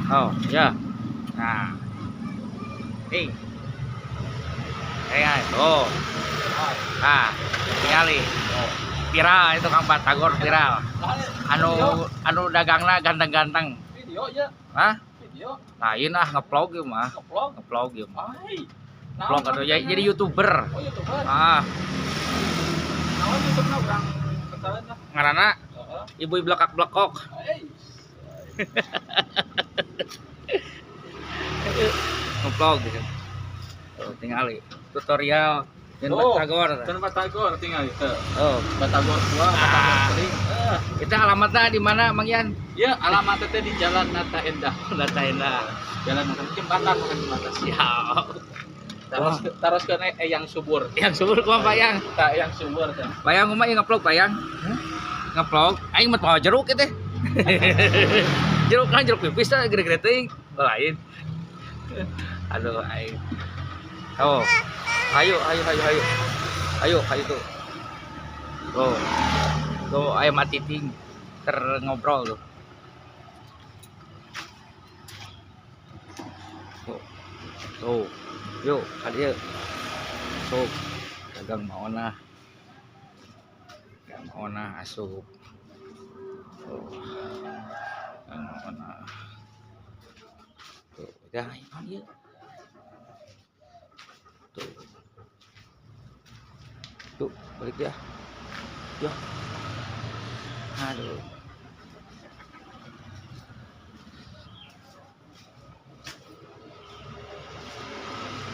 Oh, ya. Nah. Nih. Tuh. Nah, tinggali. Viral itu Kang Batagor viral. Anu dagangna ganteng-ganteng. Video ya. Hah? Video. Lain ngevlog ieu mah. Ngevlog ieu mah. Vlog atuh jadi YouTuber. Oh, YouTuber. Naon YouTube-na urang ketahuan lah. Ngaranna Ibu Blekak-blekok. Ngevlog gitu. Tuh, tinggali tutorial dan Batagor. Dan Batagor tinggal itu. Oh, Batagor tua, Batagor kering. Itu alamatnya di mana, Mang Yan? Ya, alamatnya teh di Jalan Nata Endah. Nata Endah. Jalan Nata jembatan bukan jembatan. Siap. Terus ke yang subur. Yang subur kumaha Payang? Tak yang subur teh. Payang kumaha ngeplog Payang? Ngeplog. Aing mah bawa jeruk teh. Jeruk kan jeruk pipis teh gede-gede teuing. Lain. Aduh aing. Oh. Ayo tuh. Tuh ayam matiting ngobrol tuh. Tuh. Yuk, adieu. Asup. Dagang maona. Dagang maona asup. Tuh. Dagang maona. Tuh, udah iman ieu. Tuh. Tuh, balik dia. Ya. Aduh.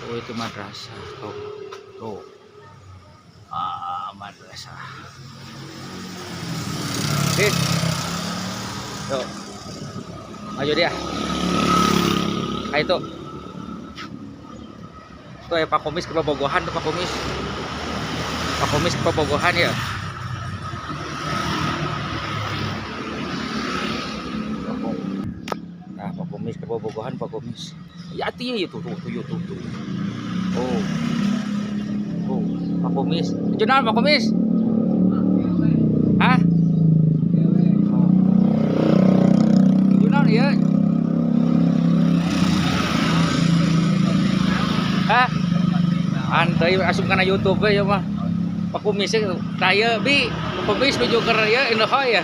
Oh, itu madrasah. Tuh. Madrasah. Sis. Tuh. Maju dia. Ayo tuh. Tuh ya Pak Komis ke Bobogohan tuh Pak Komis. Pak Komis ke Bobogohan ya. Nah, Pak Komis ke Bobogohan Pak Komis. Ya ati ya tuh. Oh. Oh, Pak Komis. Jurnal Pak Komis. Hah? Jurnal ya. Hah? Antai asup kana YouTube ya mah. Pak Komis saya bi Pak Komis menuju ke ya Indoha ya.